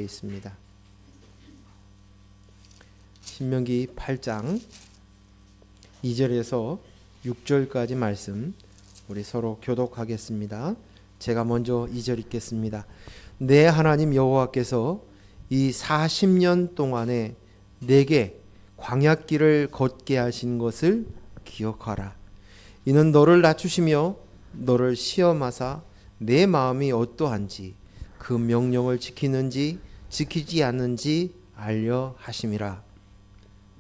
있습니다. 신명기 8장 2절에서 6절까지 말씀 우리 서로 교독하겠습니다. 제가 먼저 2절 읽겠습니다. 내 하나님 여호와께서 이 40년 동안에 내게 광야길을 걷게 하신 것을 기억하라. 이는 너를 낮추시며 너를 시험하사 내 마음이 어떠한지 그 명령을 지키는지 지키지 않는지 알려 하심이라.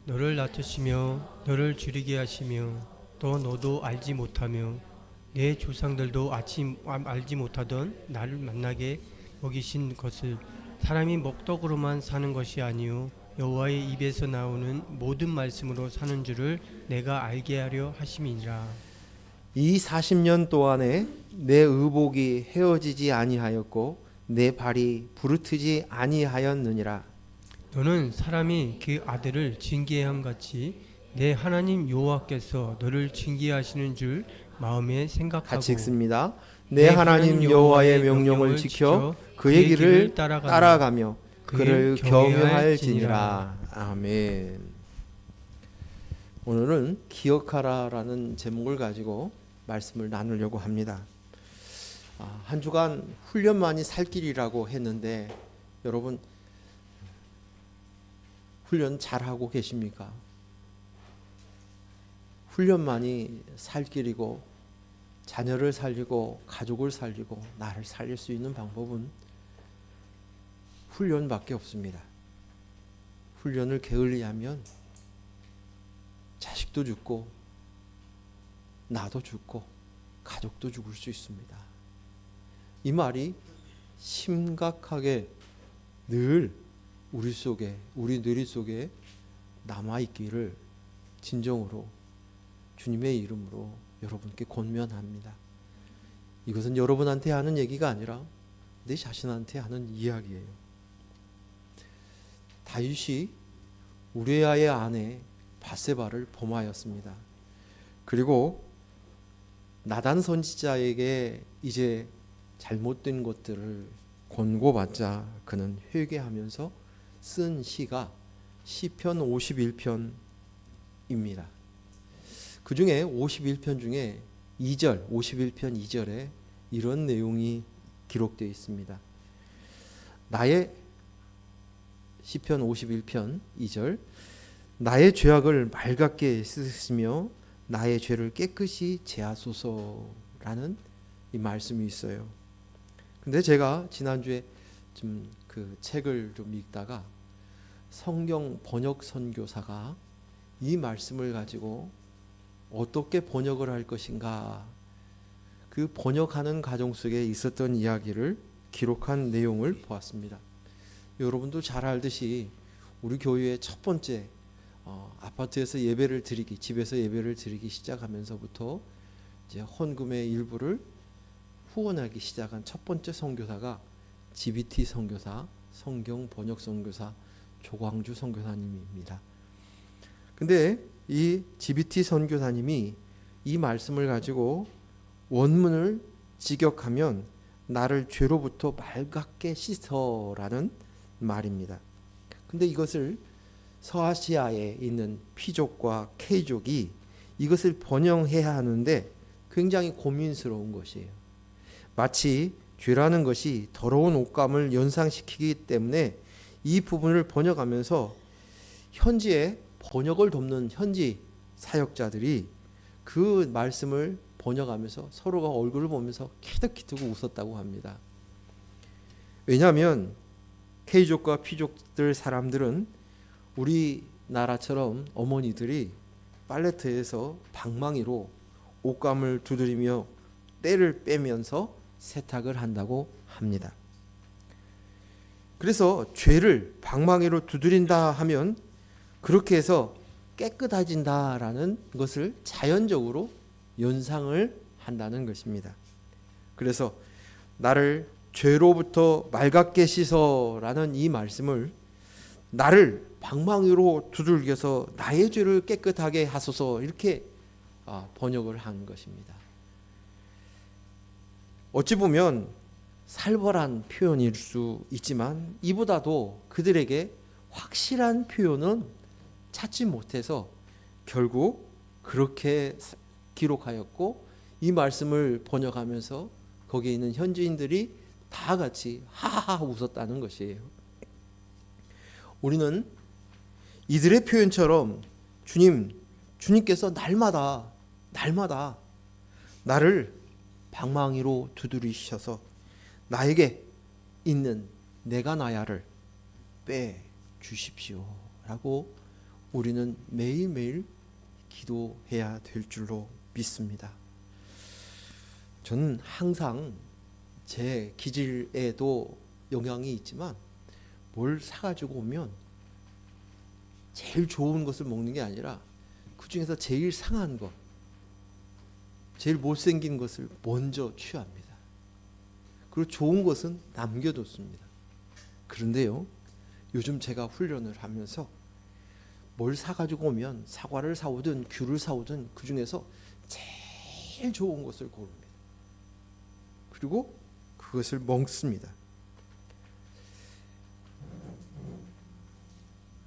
너를 낮추시며 너를 줄이게 하시며 또 너도 알지 못하며 내 조상들도 알지 못하던 나를 만나게 먹이신 것을 사람이 먹떡으로만 사는 것이 아니요 여호와의 입에서 나오는 모든 말씀으로 사는 줄을 내가 알게 하려 하심이니라. 이 40년 동안에 내 의복이 헤어지지 아니하였고 내 발이 부르트지 아니하였느니라. 너는 사람이 그 아들을 징계함 같이 내 하나님 여호와께서 너를 징계하시는 줄 마음에 생각하고 같이 읽습니다. 내 하나님 여호와의 명령을 지켜 그의 길을 따라가며 그를 경외할지니라. 아멘. 오늘은 기억하라라는 제목을 가지고 말씀을 나누려고 합니다. 한 주간 훈련만이 살 길이라고 했는데 여러분 훈련 잘하고 계십니까? 훈련만이 살 길이고 자녀를 살리고 가족을 살리고 나를 살릴 수 있는 방법은 훈련밖에 없습니다. 훈련을 게을리하면 자식도 죽고 나도 죽고 가족도 죽을 수 있습니다. 이 말이 심각하게 늘 우리 속에 우리 뇌리 속에 남아 있기를 진정으로 주님의 이름으로 여러분께 권면합니다. 이것은 여러분한테 하는 얘기가 아니라 내 자신한테 하는 이야기예요. 다윗이 우리아의 아내 바세바를 범하였습니다. 그리고 나단 선지자에게 이제 잘못된 것들을 권고받자 그는 회개하면서 쓴 시가 시편 51편입니다. 그 중에 51편 중에 2절, 51편 2절에 이런 내용이 기록되어 있습니다. 나의 시편 51편 2절 나의 죄악을 맑게 씻으시며 나의 죄를 깨끗이 제하소서라는 이 말씀이 있어요. 근데 제가 지난주에 좀 그 책을 좀 읽다가 성경 번역 선교사가 이 말씀을 가지고 어떻게 번역을 할 것인가 그 번역하는 과정 속에 있었던 이야기를 기록한 내용을 보았습니다. 여러분도 잘 알듯이 우리 교회의 첫 번째 아파트에서 예배를 드리기, 집에서 예배를 드리기 시작하면서부터 이제 헌금의 일부를 후원하기 시작한 첫 번째 선교사가 GBT 선교사, 성경 번역 선교사 조광주 선교사님입니다. 근데 이 GBT 선교사님이 이 말씀을 가지고 원문을 직역하면 나를 죄로부터 맑게 씻어라는 말입니다. 근데 이것을 서아시아에 있는 P족과 K족이 이것을 번역해야 하는데 굉장히 고민스러운 것이에요. 마치 죄라는 것이 더러운 옷감을 연상시키기 때문에 이 부분을 번역하면서 현지에 번역을 돕는 현지 사역자들이 그 말씀을 번역하면서 서로가 얼굴을 보면서 키득키득 웃었다고 합니다. 왜냐하면 K족과 P족들 사람들은 우리나라처럼 어머니들이 빨래터에서 방망이로 옷감을 두드리며 때를 빼면서 세탁을 한다고 합니다. 그래서 죄를 방망이로 두드린다 하면 그렇게 해서 깨끗해진다라는 것을 자연적으로 연상을 한다는 것입니다. 그래서 나를 죄로부터 맑게 씻어라는 이 말씀을 나를 방망이로 두들겨서 나의 죄를 깨끗하게 하소서 이렇게 번역을 한 것입니다. 어찌 보면 살벌한 표현일 수 있지만 이보다도 그들에게 확실한 표현은 찾지 못해서 결국 그렇게 기록하였고, 이 말씀을 번역하면서 거기에 있는 현지인들이 다 같이 하하하 웃었다는 것이에요. 우리는 이들의 표현처럼 주님께서 날마다 나를 방망이로 두드리셔서 나에게 있는 내가 나야를 빼 주십시오 라고 우리는 매일매일 기도해야 될 줄로 믿습니다. 저는 항상 제 기질에도 영향이 있지만 뭘 사가지고 오면 제일 좋은 것을 먹는 게 아니라 그 중에서 제일 상한 것, 제일 못생긴 것을 먼저 취합니다. 그리고 좋은 것은 남겨뒀습니다. 그런데요, 요즘 제가 훈련을 하면서 뭘 사가지고 오면 사과를 사오든 귤을 사오든 그 중에서 제일 좋은 것을 고릅니다. 그리고 그것을 먹습니다.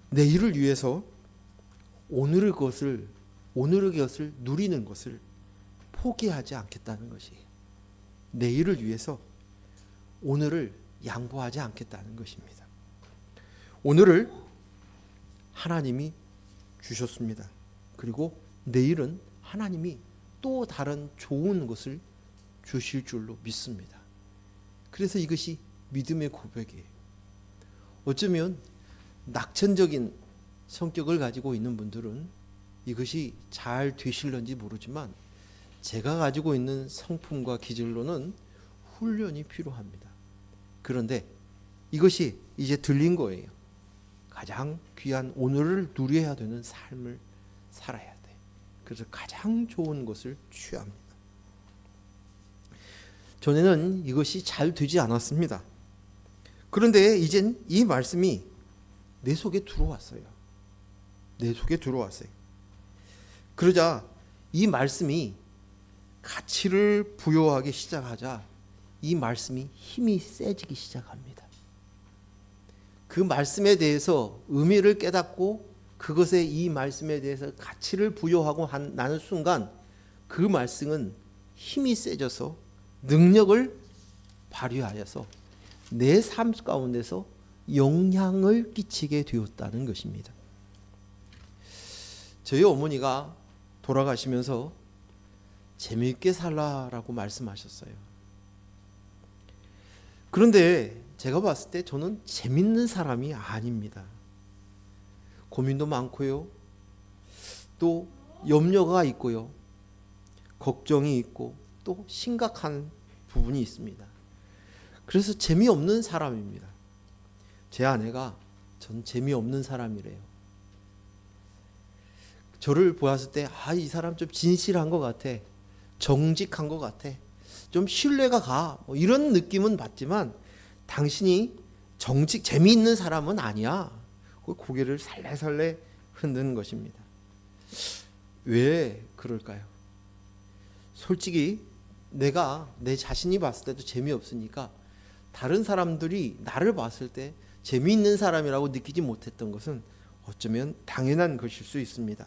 내일을 위해서 오늘의 것을 누리는 것을 포기하지 않겠다는 것이에요. 내일을 위해서 오늘을 양보하지 않겠다는 것입니다. 오늘을 하나님이 주셨습니다. 그리고 내일은 하나님이 또 다른 좋은 것을 주실 줄로 믿습니다. 그래서 이것이 믿음의 고백이에요. 어쩌면 낙천적인 성격을 가지고 있는 분들은 이것이 잘 되실런지 모르지만 제가 가지고 있는 성품과 기질로는 훈련이 필요합니다. 그런데 이것이 이제 들린 거예요. 가장 귀한 오늘을 누려야 되는 삶을 살아야 돼. 그래서 가장 좋은 것을 취합니다. 전에는 이것이 잘 되지 않았습니다. 그런데 이젠 이 말씀이 내 속에 들어왔어요. 내 속에 들어왔어요. 그러자 이 말씀이 가치를 부여하기 시작하자 이 말씀이 힘이 세지기 시작합니다. 그 말씀에 대해서 의미를 깨닫고 그것에 이 말씀에 대해서 가치를 부여하고 나는 순간 그 말씀은 힘이 세져서 능력을 발휘하여서 내 삶 가운데서 영향을 끼치게 되었다는 것입니다. 저희 어머니가 돌아가시면서 재미있게 살라라고 말씀하셨어요. 그런데 제가 봤을 때 저는 재밌는 사람이 아닙니다. 고민도 많고요. 또 염려가 있고요. 걱정이 있고 또 심각한 부분이 있습니다. 그래서 재미없는 사람입니다. 제 아내가 전 재미없는 사람이래요. 저를 보았을 때 이 사람 좀 진실한 것 같아. 정직한 것 같아. 좀 신뢰가 가. 이런 느낌은 받지만 당신이 재미있는 사람은 아니야. 고개를 살래살래 흔드는 것입니다. 왜 그럴까요? 솔직히 내가 내 자신이 봤을 때도 재미없으니까 다른 사람들이 나를 봤을 때 재미있는 사람이라고 느끼지 못했던 것은 어쩌면 당연한 것일 수 있습니다.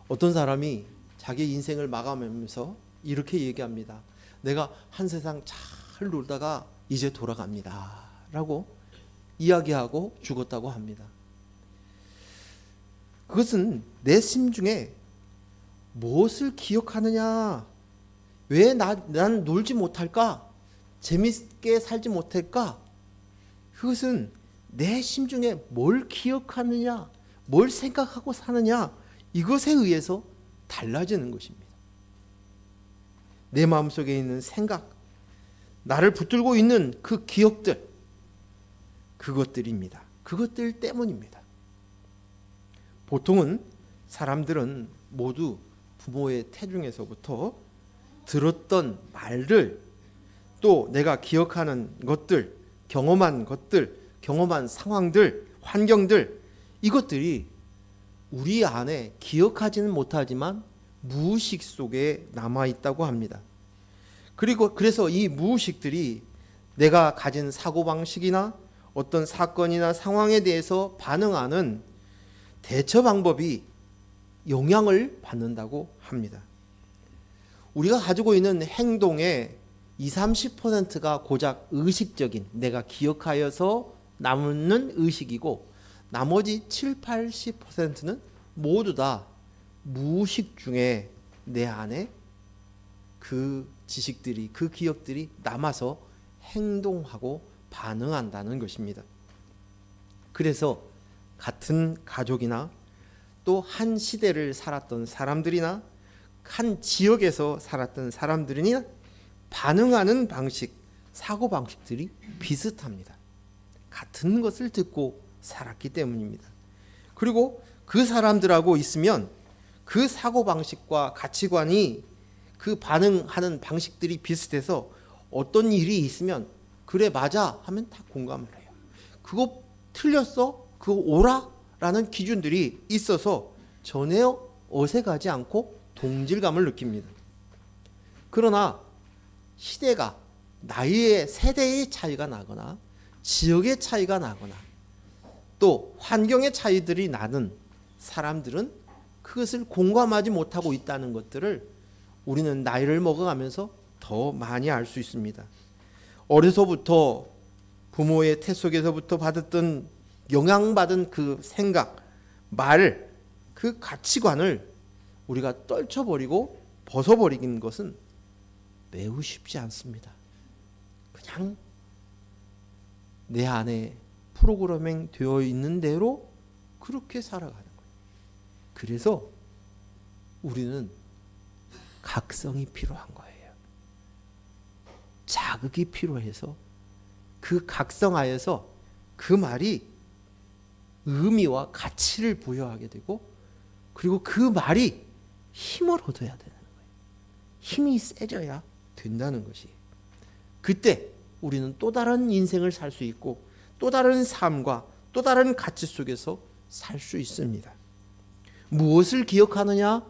어떤 사람이 자기 인생을 마감하면서 이렇게 얘기합니다. 내가 한 세상 잘 놀다가 이제 돌아갑니다 라고 이야기하고 죽었다고 합니다. 그것은 내 심중에 무엇을 기억하느냐, 왜 나는 놀지 못할까, 재밌게 살지 못할까, 그것은 내 심중에 뭘 기억하느냐, 뭘 생각하고 사느냐, 이것에 의해서 달라지는 것입니다. 내 마음속에 있는 생각, 나를 붙들고 있는 그 기억들, 그것들입니다. 그것들 때문입니다. 보통은 사람들은 모두 부모의 태중에서부터 들었던 말들, 또 내가 기억하는 것들, 경험한 것들, 경험한 상황들, 환경들, 이것들이 우리 안에 기억하지는 못하지만 무의식 속에 남아있다고 합니다. 그리고 그래서 이 무의식들이 내가 가진 사고방식이나 어떤 사건이나 상황에 대해서 반응하는 대처 방법이 영향을 받는다고 합니다. 우리가 가지고 있는 행동의 20-30%가 고작 의식적인 내가 기억하여서 남는 의식이고 나머지 7-80%는 모두 다 무의식 중에 내 안에 그 지식들이 그 기억들이 남아서 행동하고 반응한다는 것입니다. 그래서 같은 가족이나 또 한 시대를 살았던 사람들이나 한 지역에서 살았던 사람들이나 반응하는 방식, 사고 방식들이 비슷합니다. 같은 것을 듣고 살았기 때문입니다. 그리고 그 사람들하고 있으면 그 사고 방식과 가치관이 그 반응하는 방식들이 비슷해서 어떤 일이 있으면 그래 맞아 하면 다 공감을 해요. 그거 틀렸어? 그거 옳아? 라는 기준들이 있어서 전혀 어색하지 않고 동질감을 느낍니다. 그러나 시대가 나이의 세대의 차이가 나거나 지역의 차이가 나거나 또 환경의 차이들이 나는 사람들은 그것을 공감하지 못하고 있다는 것들을 우리는 나이를 먹어가면서 더 많이 알 수 있습니다. 어려서부터 부모의 태 속에서부터 받았던 영향받은 그 생각, 말, 그 가치관을 우리가 떨쳐버리고 벗어버리는 것은 매우 쉽지 않습니다. 그냥 내 안에 프로그래밍 되어 있는 대로 그렇게 살아가는 거예요. 그래서 우리는 각성이 필요한 거예요. 자극이 필요해서 그 각성하여서 그 말이 의미와 가치를 부여하게 되고 그리고 그 말이 힘을 얻어야 되는 거예요. 힘이 세져야 된다는 것이. 그때 우리는 또 다른 인생을 살 수 있고 또 다른 삶과 또 다른 가치 속에서 살 수 있습니다. 무엇을 기억하느냐,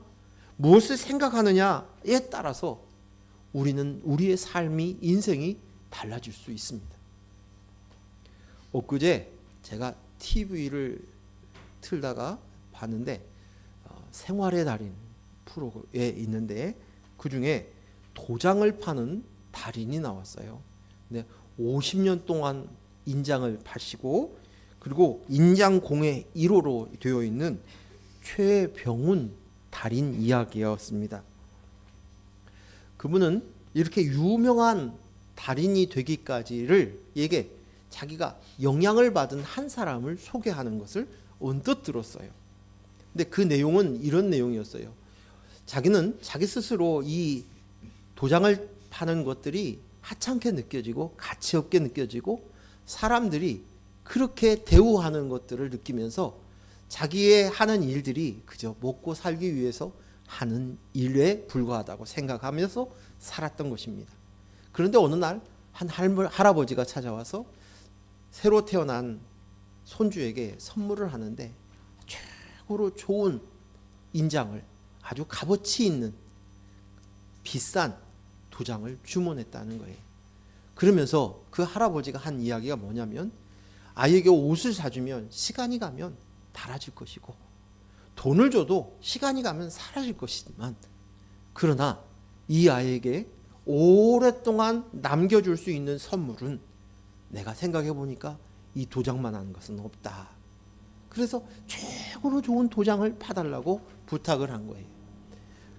무엇을 생각하느냐에 따라서 우리는 우리의 삶이 인생이 달라질 수 있습니다. 엊그제 제가 TV를 틀다가 봤는데 생활의 달인 프로에 있는데 그중에 도장을 파는 달인이 나왔어요. 근데 50년 동안 인장을 파시고 그리고 인장공예 1호로 되어 있는 최병훈 달인 이야기였습니다. 그분은 이렇게 유명한 달인이 되기까지를 얘게 자기가 영향을 받은 한 사람을 소개하는 것을 언뜻 들었어요. 근데 그 내용은 이런 내용이었어요. 자기는 자기 스스로 이 도장을 파는 것들이 하찮게 느껴지고 가치 없게 느껴지고 사람들이 그렇게 대우하는 것들을 느끼면서 자기의 하는 일들이 그저 먹고 살기 위해서 하는 일에 불과하다고 생각하면서 살았던 것입니다. 그런데 어느 날 한 할아버지가 찾아와서 새로 태어난 손주에게 선물을 하는데 최고로 좋은 인장을 아주 값어치 있는 비싼 도장을 주문했다는 거예요. 그러면서 그 할아버지가 한 이야기가 뭐냐면 아이에게 옷을 사주면 시간이 가면 닳아질 것이고 돈을 줘도 시간이 가면 사라질 것이지만 그러나 이 아이에게 오랫동안 남겨줄 수 있는 선물은 내가 생각해 보니까 이 도장만한 것은 없다. 그래서 최고로 좋은 도장을 파달라고 부탁을 한 거예요.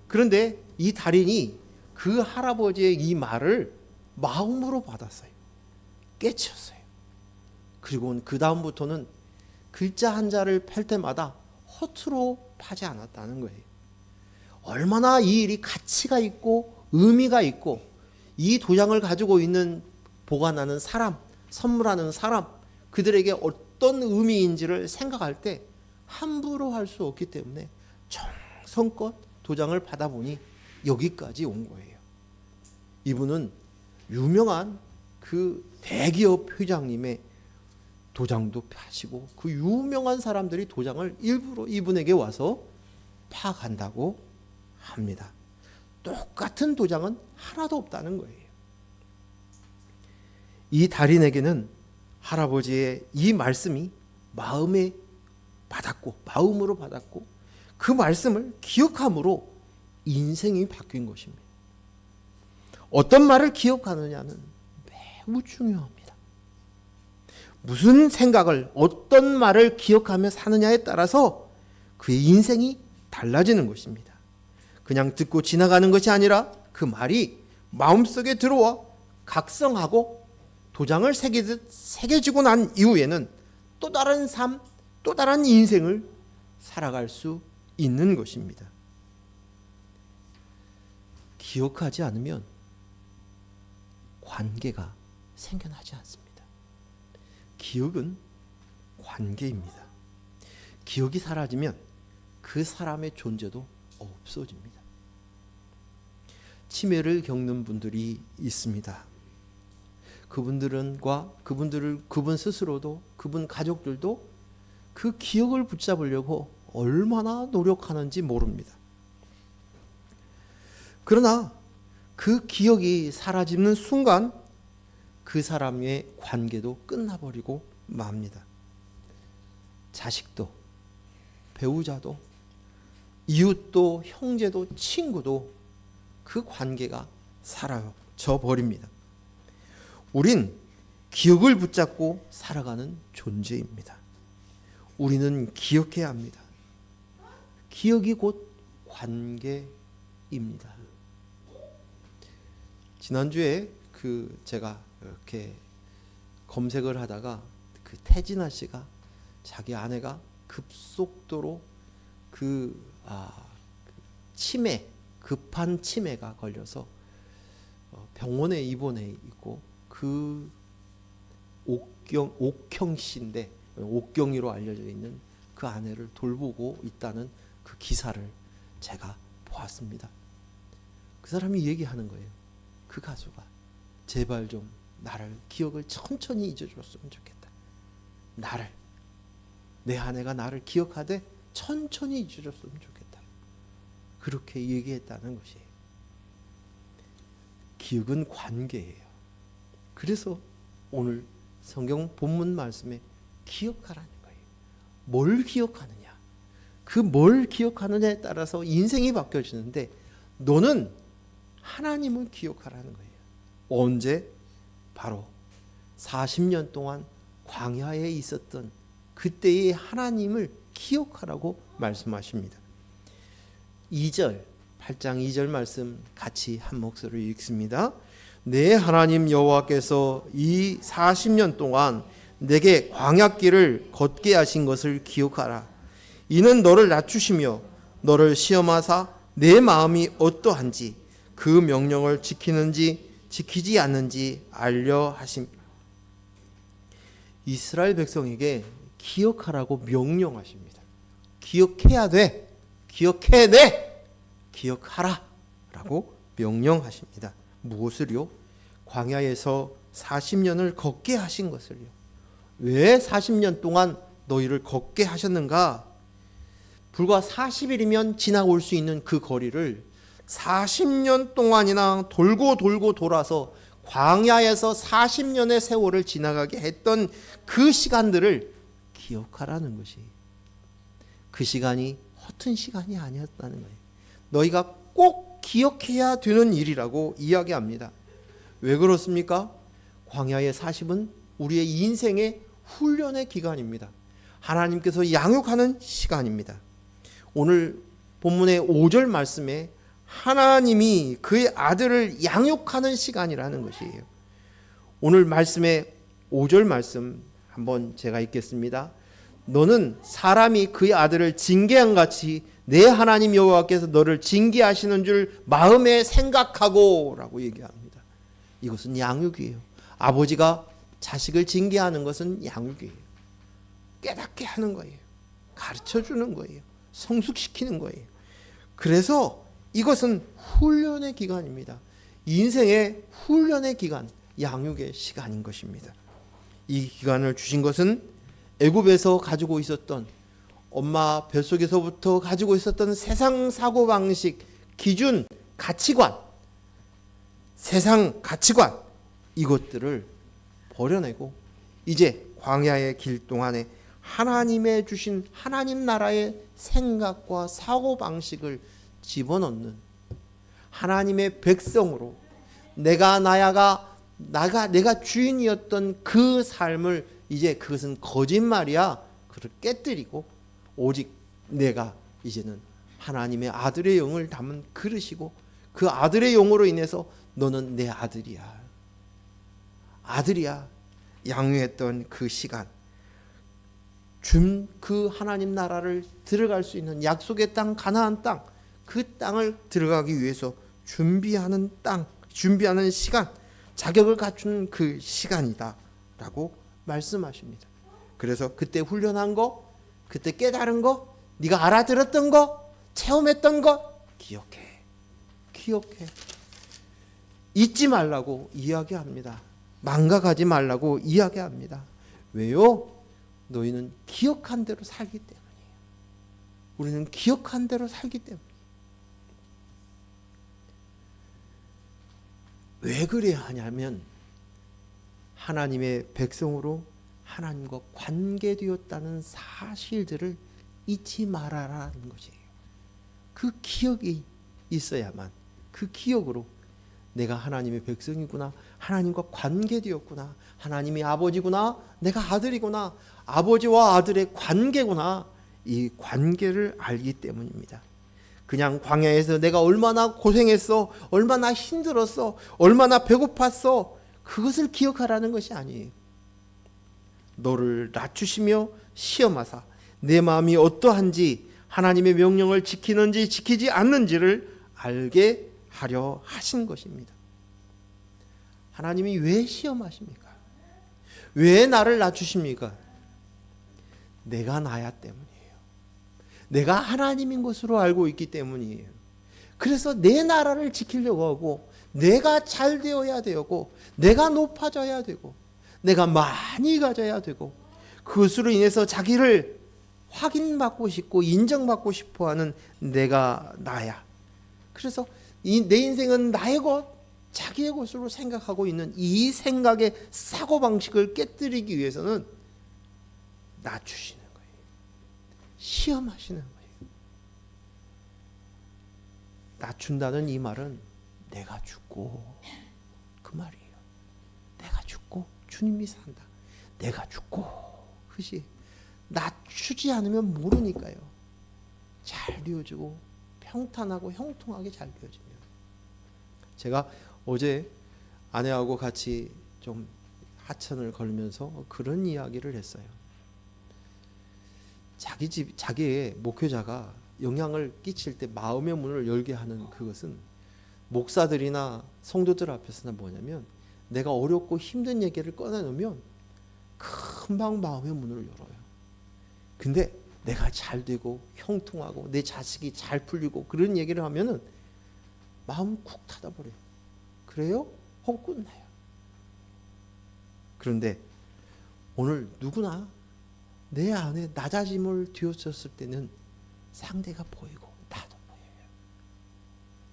그런데 이 달인이 그 할아버지의 이 말을 마음으로 받았어요. 깨쳤어요. 그리고 그 다음부터는 글자 한자를 펼 때마다 허투루 파지 않았다는 거예요. 얼마나 이 일이 가치가 있고 의미가 있고 이 도장을 가지고 있는 보관하는 사람, 선물하는 사람, 그들에게 어떤 의미인지를 생각할 때 함부로 할 수 없기 때문에 정성껏 도장을 받아보니 여기까지 온 거예요. 이분은 유명한 그 대기업 회장님의 도장도 파시고 그 유명한 사람들이 도장을 일부러 이분에게 와서 파간다고 합니다. 똑같은 도장은 하나도 없다는 거예요. 이 달인에게는 할아버지의 이 말씀이 마음으로 받았고 그 말씀을 기억함으로 인생이 바뀐 것입니다. 어떤 말을 기억하느냐는 매우 중요합니다. 무슨 생각을, 어떤 말을 기억하며 사느냐에 따라서 그의 인생이 달라지는 것입니다. 그냥 듣고 지나가는 것이 아니라 그 말이 마음속에 들어와 각성하고 도장을 새겨지고 난 이후에는 또 다른 삶, 또 다른 인생을 살아갈 수 있는 것입니다. 기억하지 않으면 관계가 생겨나지 않습니다. 기억은 관계입니다. 기억이 사라지면 그 사람의 존재도 없어집니다. 치매를 겪는 분들이 있습니다. 그분 스스로도, 그분 가족들도 그 기억을 붙잡으려고 얼마나 노력하는지 모릅니다. 그러나 그 기억이 사라지는 순간 그 사람의 관계도 끝나버리고 맙니다. 자식도, 배우자도, 이웃도, 형제도, 친구도 그 관계가 사라져 버립니다. 우린 기억을 붙잡고 살아가는 존재입니다. 우리는 기억해야 합니다. 기억이 곧 관계입니다. 지난주에 제가 이렇게 검색을 하다가 태진아 씨가 자기 아내가 급속도로 급한 치매가 걸려서 병원에 입원해 있고 그 옥경씨인데 옥경이로 알려져 있는 그 아내를 돌보고 있다는 그 기사를 제가 보았습니다. 그 사람이 얘기하는 거예요. 그 가수가 제발 좀 나를 기억을 천천히 잊어줬으면 좋겠다. 내 아내가 나를 기억하되 천천히 잊어줬으면 좋겠다. 그렇게 얘기했다는 것이에요. 기억은 관계예요. 그래서 오늘 성경 본문 말씀에 기억하라는 거예요. 뭘 기억하느냐? 그 뭘 기억하느냐에 따라서 인생이 바뀌어지는데 너는 하나님을 기억하라는 거예요. 언제? 바로 40년 동안 광야에 있었던 그때의 하나님을 기억하라고 말씀하십니다. 8장 2절 말씀 같이 한 목소리로 읽습니다. 내 하나님 여호와께서 이 40년 동안 내게 광야길을 걷게 하신 것을 기억하라. 이는 너를 낮추시며 너를 시험하사 내 마음이 어떠한지 그 명령을 지키는지 지키지 않는지 알려 하십니다. 이스라엘 백성에게 기억하라고 명령하십니다. 기억해야 돼. 기억해야 돼. 기억하라 라고 명령하십니다. 무엇을요? 광야에서 40년을 걷게 하신 것을요. 왜 40년 동안 너희를 걷게 하셨는가? 불과 40일이면 지나올 수 있는 그 거리를 40년 동안이나 돌고 돌아서 광야에서 40년의 세월을 지나가게 했던 그 시간들을 기억하라는 것이, 그 시간이 허튼 시간이 아니었다는 거예요. 너희가 꼭 기억해야 되는 일이라고 이야기합니다. 왜 그렇습니까? 광야의 40은 우리의 인생의 훈련의 기간입니다. 하나님께서 양육하는 시간입니다. 오늘 본문의 5절 말씀에 하나님이 그의 아들을 양육하는 시간이라는 것이에요. 오늘 말씀의 5절 말씀 한번 제가 읽겠습니다. 너는 사람이 그의 아들을 징계한 같이 내 하나님 여호와께서 너를 징계하시는 줄 마음에 생각하고 라고 얘기합니다. 이것은 양육이에요. 아버지가 자식을 징계하는 것은 양육이에요. 깨닫게 하는 거예요. 가르쳐주는 거예요. 성숙시키는 거예요. 그래서 이것은 훈련의 기간입니다. 인생의 훈련의 기간, 양육의 시간인 것입니다. 이 기간을 주신 것은 애굽에서 가지고 있었던, 엄마 뱃속에서부터 가지고 있었던 세상 사고방식, 기준, 가치관, 세상 가치관 이것들을 버려내고 이제 광야의 길 동안에 하나님의 주신 하나님 나라의 생각과 사고방식을 집어넣는 하나님의 백성으로 내가 주인이었던 그 삶을 이제 그것은 거짓말이야. 그를 깨뜨리고 오직 내가 이제는 하나님의 아들의 영을 담은 그릇이고 그 아들의 영으로 인해서 너는 내 아들이야. 아들이야. 양육했던 그 시간 그 하나님 나라를 들어갈 수 있는 약속의 땅 가나안 땅 그 땅을 들어가기 위해서 준비하는 시간 자격을 갖춘 그 시간이다 라고 말씀하십니다. 그래서 그때 훈련한 거 그때 깨달은 거 네가 알아들었던 거 체험했던 거 기억해 잊지 말라고 이야기합니다. 망각하지 말라고 이야기합니다. 왜요? 너희는 기억한 대로 살기 때문이에요. 우리는 기억한 대로 살기 때문이에요. 왜 그래야 하냐면 하나님의 백성으로 하나님과 관계되었다는 사실들을 잊지 말아라는 것이에요. 그 기억이 있어야만 그 기억으로 내가 하나님의 백성이구나, 하나님과 관계되었구나, 하나님이 아버지구나, 내가 아들이구나, 아버지와 아들의 관계구나, 이 관계를 알기 때문입니다. 그냥 광야에서 내가 얼마나 고생했어, 얼마나 힘들었어, 얼마나 배고팠어, 그것을 기억하라는 것이 아니에요. 너를 낮추시며 시험하사 내 마음이 어떠한지 하나님의 명령을 지키는지 지키지 않는지를 알게 하려 하신 것입니다. 하나님이 왜 시험하십니까? 왜 나를 낮추십니까? 내가 나야 때문이에요. 내가 하나님인 것으로 알고 있기 때문이에요. 그래서 내 나라를 지키려고 하고 내가 잘 되어야 되고 내가 높아져야 되고 내가 많이 가져야 되고 그것으로 인해서 자기를 확인받고 싶고 인정받고 싶어하는 내가 나야. 그래서 내 인생은 나의 것, 자기의 것으로 생각하고 있는 이 생각의 사고방식을 깨뜨리기 위해서는 낮추시는 거예요. 시험하시는 거예요. 낮춘다는 이 말은 내가 죽고 그 말이에요. 내가 죽고 주님이 산다. 내가 죽고 그것이 낮추지 않으면 모르니까요. 잘 되어지고 평탄하고 형통하게 잘 되어집니다. 제가 어제 아내하고 같이 좀 하천을 걸으면서 그런 이야기를 했어요. 자기의 목회자가 영향을 끼칠 때 마음의 문을 열게 하는 그것은 목사들이나 성도들 앞에서나 뭐냐면 내가 어렵고 힘든 얘기를 꺼내놓으면 금방 마음의 문을 열어요. 근데 내가 잘 되고 형통하고 내 자식이 잘 풀리고 그런 얘기를 하면은 마음 쿡 닫아버려요. 그래요? 하고 끝나요. 그런데 오늘 누구나 내 안에 낮아짐을 뒤어졌을 때는 상대가 보이고 나도 보여요.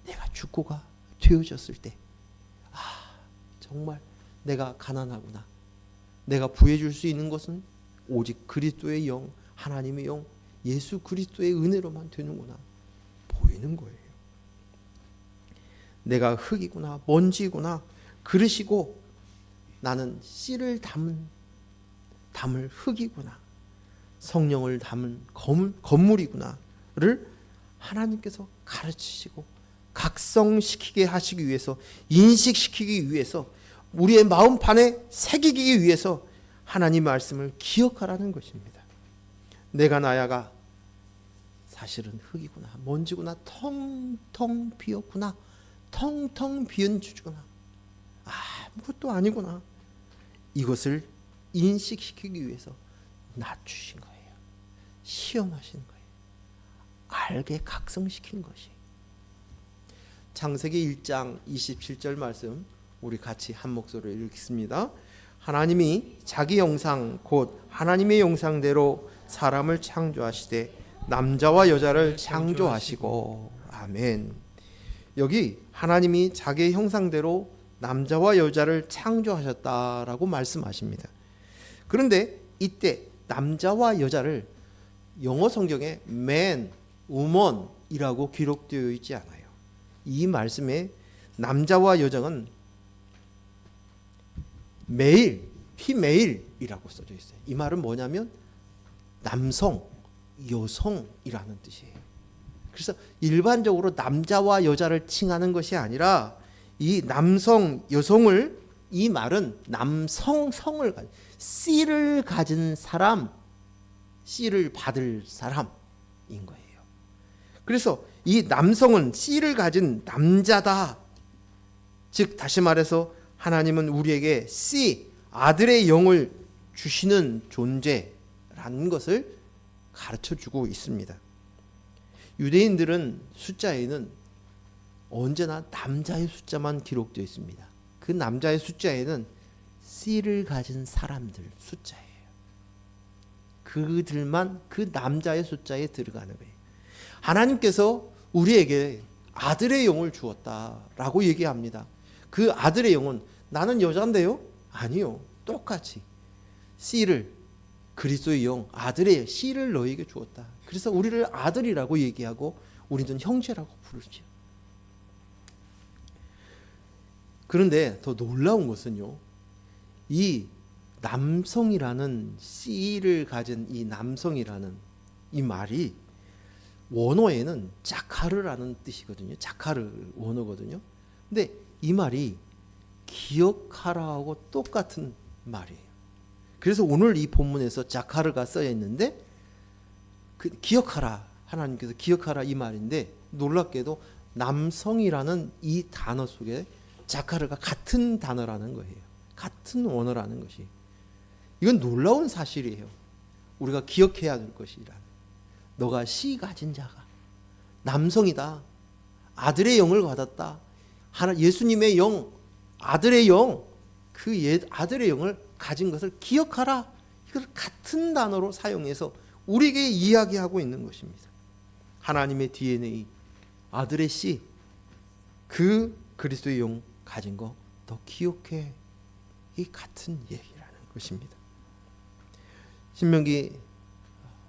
내가 죽고가 뒤어졌을 때 정말 내가 가난하구나. 내가 부해줄 수 있는 것은 오직 그리스도의 영, 하나님의 영, 예수 그리스도의 은혜로만 되는구나. 보이는 거예요. 내가 흙이구나, 먼지구나, 그릇이고 나는 씨를 담을 흙이구나, 성령을 담은 건물이구나를 하나님께서 가르치시고 각성시키게 하시기 위해서, 인식시키기 위해서, 우리의 마음판에 새기기 위해서 하나님 말씀을 기억하라는 것입니다. 내가 나야가 사실은 흙이구나, 먼지구나, 텅텅 비었구나, 텅텅 비은 주구나, 아무것도 아니구나. 이것을 인식시키기 위해서 낮추신 거예요. 시험하신 거예요. 알게 각성시킨 것이. 창세기 1장 27절 말씀 우리 같이 한 목소리로 읽습니다. 하나님이 자기 형상 곧 하나님의 형상대로 사람을 창조하시되 남자와 여자를 창조하시고. 아멘. 여기 하나님이 자기의 형상대로 남자와 여자를 창조하셨다라고 말씀하십니다. 그런데 이때 남자와 여자를 영어 성경에 man, woman이라고 기록되어 있지 않아요. 이 말씀에 남자와 여자는 male, female이라고 써져 있어요. 이 말은 뭐냐면 남성, 여성이라는 뜻이에요. 그래서 일반적으로 남자와 여자를 칭하는 것이 아니라 이 남성, 여성을, 이 말은 남성성을 가진, 씨를 가진 사람, 씨를 받을 사람인 거예요. 그래서 이 남성은 씨를 가진 남자다. 즉 다시 말해서 하나님은 우리에게 씨, 아들의 영을 주시는 존재라는 것을 가르쳐주고 있습니다. 유대인들은 숫자에는 언제나 남자의 숫자만 기록되어 있습니다. 그 남자의 숫자에는 씨를 가진 사람들 숫자예요. 그들만 그 남자의 숫자에 들어가는 거예요. 하나님께서 우리에게 아들의 영을 주었다라고 얘기합니다. 그 아들의 영은 나는 여자인데요? 아니요. 똑같이 씨를, 그리스도의 영, 아들의 씨를 너에게 주었다. 그래서 우리를 아들이라고 얘기하고 우리는 형제라고 부르죠. 그런데 더 놀라운 것은요, 이 남성이라는 씨를 가진 이 남성이라는 이 말이 원어에는 자카르라는 뜻이거든요. 자카르 원어거든요. 근데 이 말이 기억하라하고 똑같은 말이에요. 그래서 오늘 이 본문에서 자카르가 쓰여 있는데 그 기억하라, 하나님께서 기억하라 이 말인데 놀랍게도 남성이라는 이 단어 속에 자카르가 같은 단어라는 거예요. 같은 원어라는 것이. 이건 놀라운 사실이에요. 우리가 기억해야 될 것이라. 너가 씨 가진 자가 남성이다. 아들의 영을 받았다. 예수님의 영, 아들의 영, 그 아들의 영을 가진 것을 기억하라. 이걸 같은 단어로 사용해서 우리에게 이야기하고 있는 것입니다. 하나님의 DNA, 아들의 씨, 그 그리스도의 영 가진 거 더 기억해. 이 같은 얘기라는 것입니다. 신명기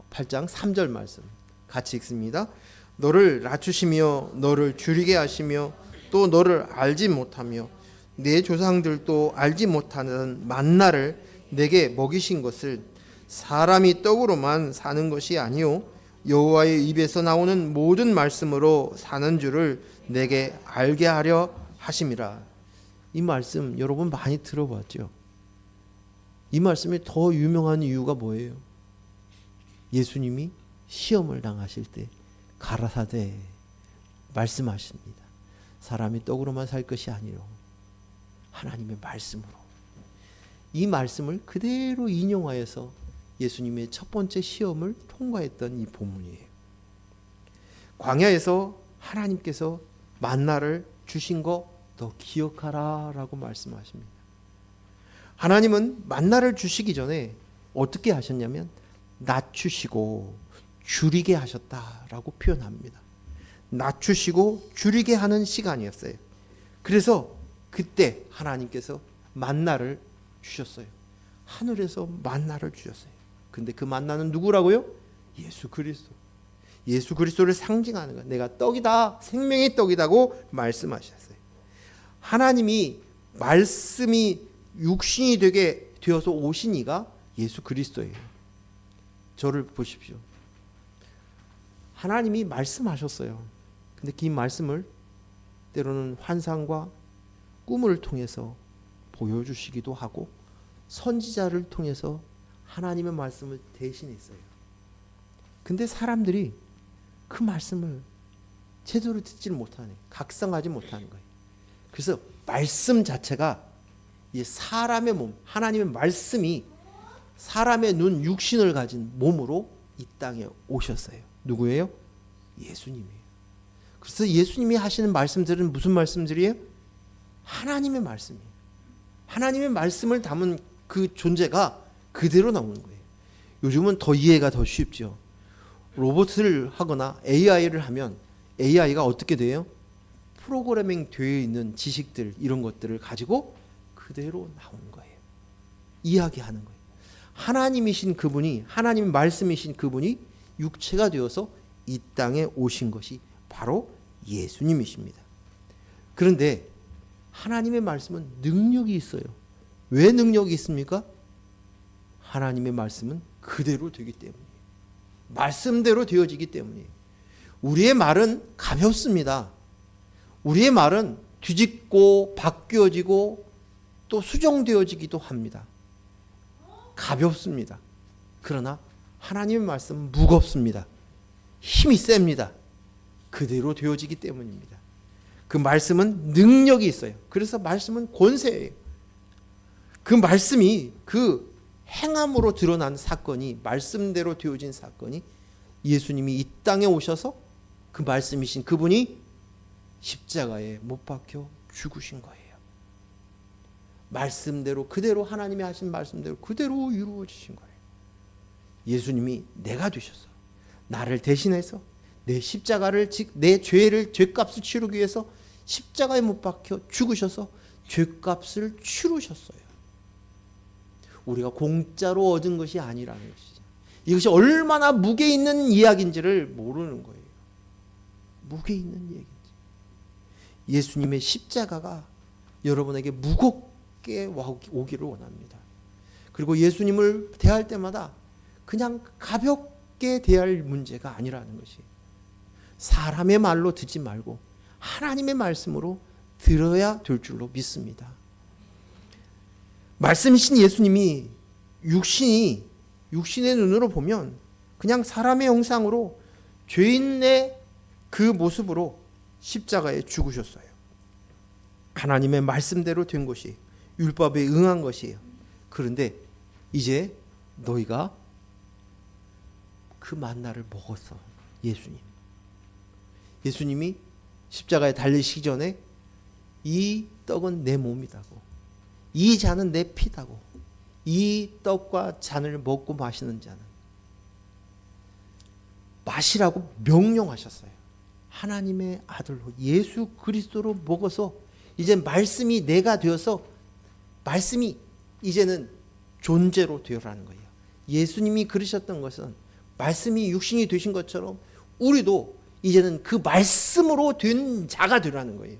8장 3절 말씀 같이 읽습니다. 너를 낮추시며 너를 줄이게 하시며 또 너를 알지 못하며 내 조상들도 알지 못하는 만나를 내게 먹이신 것을 사람이 떡으로만 사는 것이 아니요 여호와의 입에서 나오는 모든 말씀으로 사는 줄을 내게 알게 하려 하심이라. 이 말씀 여러분 많이 들어봤죠? 이 말씀이 더 유명한 이유가 뭐예요? 예수님이 시험을 당하실 때 가라사대 말씀하십니다. 사람이 떡으로만 살 것이 아니요 하나님의 말씀으로. 이 말씀을 그대로 인용하여서 예수님의 첫 번째 시험을 통과했던 이 본문이에요. 광야에서 하나님께서 만나를 주신 거 더 기억하라라고 말씀하십니다. 하나님은 만나를 주시기 전에 어떻게 하셨냐면 낮추시고 줄이게 하셨다라고 표현합니다. 낮추시고 줄이게 하는 시간이었어요. 그래서 그때 하나님께서 만나를 주셨어요. 하늘에서 만나를 주셨어요. 근데 그 만나는 누구라고요? 예수 그리스도. 예수 그리스도를 상징하는 거예요. 내가 떡이다, 생명의 떡이다고 말씀하셨어요. 하나님이 말씀이 육신이 되게 되어서 오신 이가 예수 그리스도예요. 저를 보십시오. 하나님이 말씀하셨어요. 근데 그 말씀을 때로는 환상과 꿈을 통해서 보여주시기도 하고 선지자를 통해서 하나님의 말씀을 대신했어요. 근데 사람들이 그 말씀을 제대로 듣지를 못하네. 각성하지 못하는 거예요. 그래서 말씀 자체가 이 사람의 몸, 하나님의 말씀이 사람의 눈, 육신을 가진 몸으로 이 땅에 오셨어요. 누구예요? 예수님이에요. 그래서 예수님이 하시는 말씀들은 무슨 말씀들이에요? 하나님의 말씀이에요. 하나님의 말씀을 담은 그 존재가 그대로 나오는 거예요. 요즘은 더 이해가 더 쉽죠. 로봇을 하거나 AI를 하면 AI가 어떻게 돼요? 프로그래밍 되어 있는 지식들 이런 것들을 가지고 그대로 나오는 거예요. 이야기하는 거예요. 하나님이신 그분이 하나님 말씀이신 그분이 육체가 되어서 이 땅에 오신 것이 바로 예수님이십니다. 그런데 하나님의 말씀은 능력이 있어요. 왜 능력이 있습니까? 하나님의 말씀은 그대로 되기 때문이에요. 말씀대로 되어지기 때문이에요. 우리의 말은 가볍습니다. 우리의 말은 뒤집고 바뀌어지고 또 수정되어지기도 합니다. 가볍습니다. 그러나 하나님의 말씀은 무겁습니다. 힘이 셉니다. 그대로 되어지기 때문입니다. 그 말씀은 능력이 있어요. 그래서 말씀은 권세예요. 그 말씀이 그 행함으로 드러난 사건이 말씀대로 되어진 사건이 예수님이 이 땅에 오셔서 그 말씀이신 그분이 십자가에 못 박혀 죽으신 거예요. 말씀대로 그대로 하나님이 하신 말씀대로 그대로 이루어지신 거예요. 예수님이 내가 되셔서 나를 대신해서 내 십자가를 내 죄값을 치르기 위해서 십자가에 못 박혀 죽으셔서 죄값을 치르셨어요. 우리가 공짜로 얻은 것이 아니라는 것이죠. 이것이 얼마나 무게 있는 이야기인지를 모르는 거예요. 무게 있는 얘기인지. 예수님의 십자가가 여러분에게 무겁게 오기를 원합니다. 그리고 예수님을 대할 때마다 그냥 가볍게 대할 문제가 아니라는 것이, 사람의 말로 듣지 말고 하나님의 말씀으로 들어야 될 줄로 믿습니다. 말씀이신 예수님이 육신의 눈으로 보면 그냥 사람의 형상으로 죄인의 그 모습으로 십자가에 죽으셨어요. 하나님의 말씀대로 된 것이 율법에 응한 것이에요. 그런데 이제 너희가 그 만나를 먹었어. 예수님이 십자가에 달리시기 전에 이 떡은 내 몸이다고, 이 잔은 내 피다고, 이 떡과 잔을 먹고 마시는 자는 마시라고 명령하셨어요. 하나님의 아들로 예수 그리스도로 먹어서 이제 말씀이 내가 되어서 말씀이 이제는 존재로 되어라는 거예요. 예수님이 그러셨던 것은 말씀이 육신이 되신 것처럼 우리도 이제는 그 말씀으로 된 자가 되라는 거예요.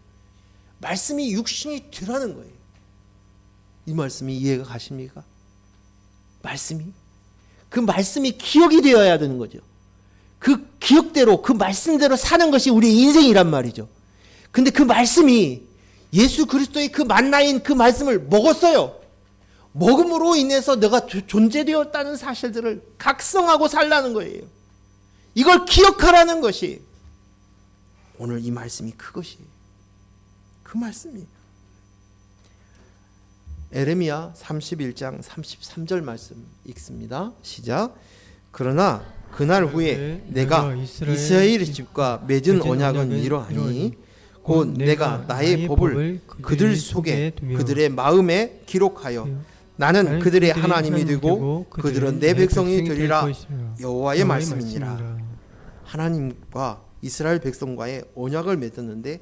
말씀이 육신이 되라는 거예요. 이 말씀이 이해가 가십니까? 그 말씀이 기억이 되어야 되는 거죠. 그 기억대로 그 말씀대로 사는 것이 우리의 인생이란 말이죠. 근데 그 말씀이 예수 그리스도의 그 만나인 그 말씀을 먹었어요. 먹음으로 인해서 내가 존재되었다는 사실들을 각성하고 살라는 거예요. 이걸 기억하라는 것이 오늘 이 말씀이 그것이에요. 그 말씀이에요. 에레미야 31장 33절 말씀 읽습니다. 시작. 그러나 그날 후에 내가 이스라엘 집과 맺은 언약은 이러하니 곧 내가 나의 법을 그들 속에 그들의 마음에 기록하여 나는 그들의 하나님이 되고 그들은 내 백성이 되리라. 여호와의 말씀이니라. 하나님과 이스라엘 백성과의 언약을 맺었는데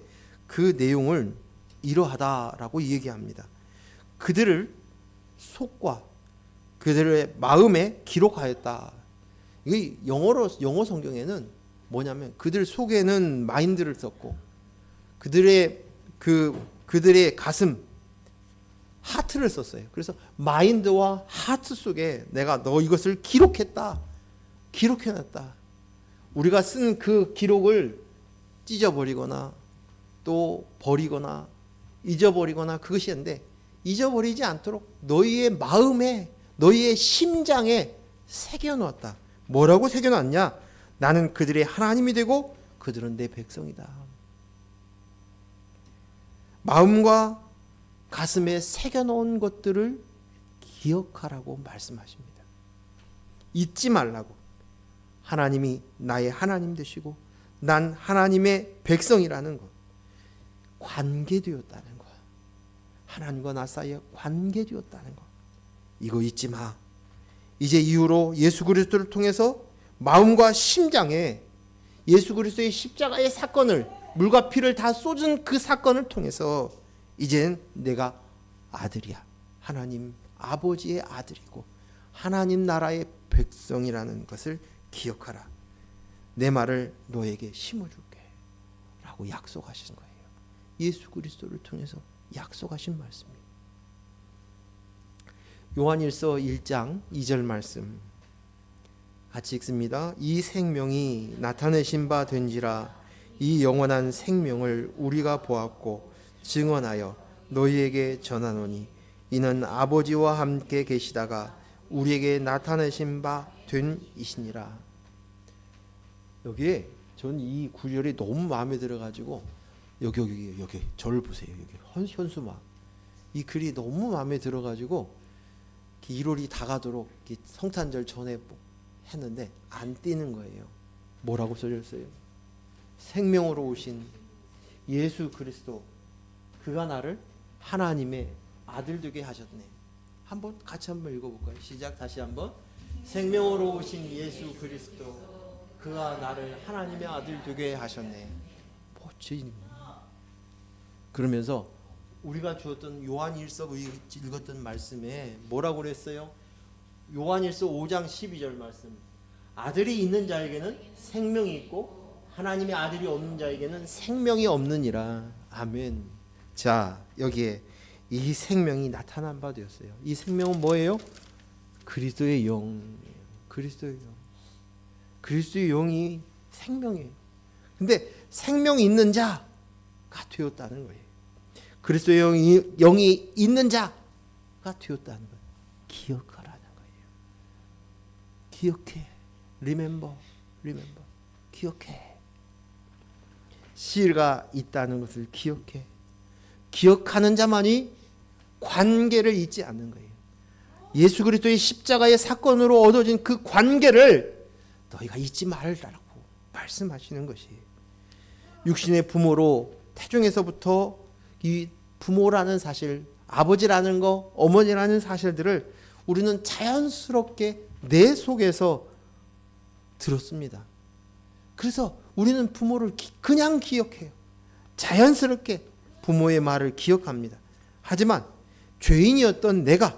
그 내용을 이러하다라고 얘기합니다. 그들을 속과 그들의 마음에 기록하였다. 이게 영어 성경에는 뭐냐면 그들 속에는 마인드를 썼고 그들의 가슴 하트를 썼어요. 그래서 마인드와 하트 속에 내가 너 이것을 기록했다. 기록해놨다. 우리가 쓴 그 기록을 찢어버리거나 또 버리거나 잊어버리거나 그것이 아닌데 잊어버리지 않도록 너희의 마음에 너희의 심장에 새겨놓았다. 뭐라고 새겨놨냐? 나는 그들의 하나님이 되고 그들은 내 백성이다. 마음과 가슴에 새겨놓은 것들을 기억하라고 말씀하십니다. 잊지 말라고. 하나님이 나의 하나님 되시고 난 하나님의 백성이라는 것. 관계되었다는 것. 하나님과 나 사이에 관계되었다는 것. 이거 잊지 마. 이제 이후로 예수 그리스도를 통해서 마음과 심장에 예수 그리스도의 십자가의 사건을 물과 피를 다 쏟은 그 사건을 통해서 이젠 내가 아들이야. 하나님 아버지의 아들이고 하나님 나라의 백성이라는 것을 기억하라. 내 말을 너에게 심어줄게 라고 약속하신 거예요. 예수 그리스도를 통해서 약속하신 말씀입니다. 요한일서 1장 2절 말씀 같이 읽습니다. 이 생명이 나타내신 바 된지라. 이 영원한 생명을 우리가 보았고 증언하여 너희에게 전하노니 이는 아버지와 함께 계시다가 우리에게 나타내신 바 된 이시니라. 여기에 전 이 구절이 너무 마음에 들어가지고 여기 저를 보세요. 여기 현수막 이 글이 너무 마음에 들어가지고 1월이 다가도록 성탄절 전에 했는데 안 띄는 거예요. 뭐라고 써졌어요? 생명으로 오신 예수 그리스도 그가 나를 하나님의 아들 되게 하셨네. 같이 한번 읽어볼까요? 시작. 다시 한번. 생명으로 오신 예수 그리스도 그가 나를 하나님의 아들 되게 하셨네. 멋진. 그러면서 우리가 주었던 요한일서 읽었던 말씀에 뭐라고 그랬어요? 요한일서 5장 12절 말씀. 아들이 있는 자에게는 생명이 있고 하나님의 아들이 없는 자에게는 생명이 없느니라. 아멘. 자, 여기에 이 생명이 나타난 바 되었어요. 이 생명은 뭐예요? 그리스도의 영이에요. 그리스도의 영. 그리스도의 영이 생명이에요. 근데 생명이 있는 자가 되었다는 거예요. 그리스도의 영이 있는 자가 되었다는 거예요. 기억하라는 거예요. 기억해. Remember. 기억해. 씨가 있다는 것을 기억해. 기억하는 자만이 관계를 잊지 않는 거예요. 예수 그리스도의 십자가의 사건으로 얻어진 그 관계를 너희가 잊지 말라고 말씀하시는 것이에요. 육신의 부모로 태중에서부터 이 부모라는 사실, 아버지라는 거, 어머니라는 사실들을 우리는 자연스럽게 내 속에서 들었습니다. 그래서 우리는 부모를 그냥 기억해요. 자연스럽게 부모의 말을 기억합니다. 하지만 죄인이었던 내가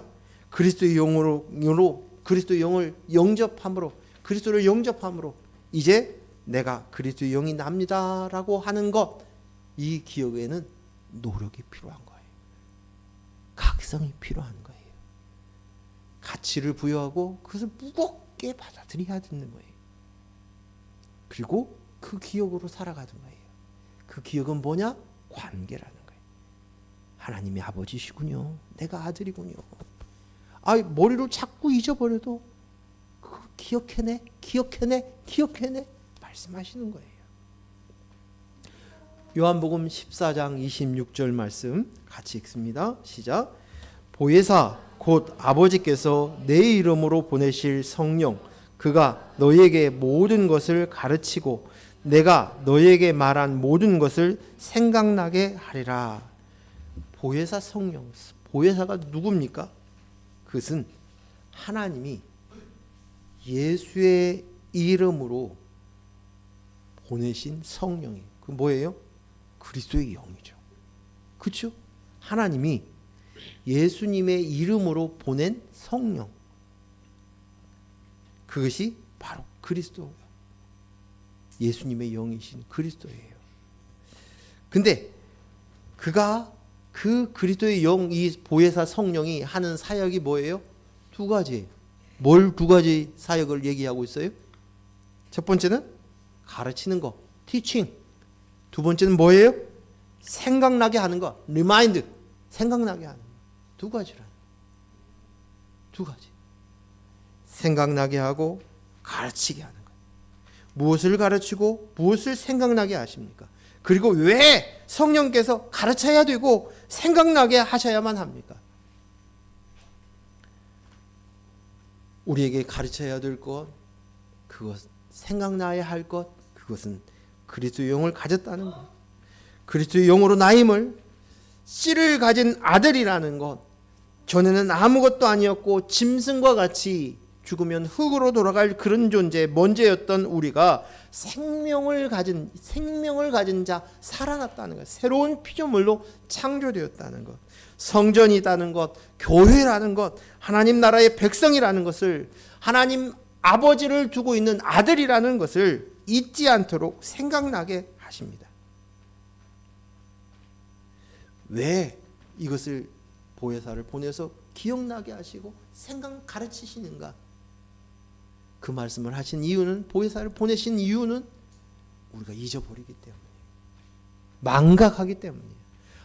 그리스도의 영으로 그리스도의 영을 영접함으로 그리스도를 영접함으로 이제 내가 그리스도의 영이 납니다라고 하는 것, 이 기억에는 노력이 필요한 거예요. 각성이 필요한 거예요. 가치를 부여하고 그것을 무겁게 받아들여야 되는 거예요. 그리고 그 기억으로 살아가는 거예요. 그 기억은 뭐냐? 관계라는 거예요. 하나님이 아버지시군요. 내가 아들이군요. 머리로 자꾸 잊어버려도 기억해내 말씀하시는 거예요. 요한복음 14장 26절 말씀 같이 읽습니다. 시작. 보혜사 곧 아버지께서 내 이름으로 보내실 성령 그가 너희에게 모든 것을 가르치고 내가 너희에게 말한 모든 것을 생각나게 하리라. 보혜사 성령. 보혜사가 누굽니까? 그것은 하나님이 예수의 이름으로 보내신 성령이. 그 뭐예요? 그리스도의 영이죠. 그렇죠? 하나님이 예수님의 이름으로 보낸 성령. 그것이 바로 그리스도예요. 예수님의 영이신 그리스도예요. 근데 그가 그 그리스도의 영, 이 보혜사 성령이 하는 사역이 뭐예요? 두 가지. 뭘 두 가지 사역을 얘기하고 있어요? 첫 번째는 가르치는 거, teaching. 두 번째는 뭐예요? 생각나게 하는 거, remind. 생각나게 하는 거. 두 가지라. 두 가지. 생각나게 하고 가르치게 하는 거예요. 무엇을 가르치고 무엇을 생각나게 하십니까? 그리고 왜 성령께서 가르쳐야 되고 생각나게 하셔야만 합니까? 우리에게 가르쳐야 될 것, 그것, 생각나야 할 것, 그것은 그리스도의 영을 가졌다는 것. 그리스도의 영으로 나임을, 씨를 가진 아들이라는 것. 전에는 아무것도 아니었고 짐승과 같이 죽으면 흙으로 돌아갈 그런 존재, 먼저였던 우리가 생명을 가진 자, 살아났다는 것, 새로운 피조물로 창조되었다는 것, 성전이라는 것, 교회라는 것, 하나님 나라의 백성이라는 것을, 하나님 아버지를 두고 있는 아들이라는 것을 잊지 않도록 생각나게 하십니다. 왜 이것을 보혜사를 보내서 기억나게 하시고 생각 가르치시는가? 그 말씀을 하신 이유는, 보혜사를 보내신 이유는 우리가 잊어버리기 때문에, 망각하기 때문에,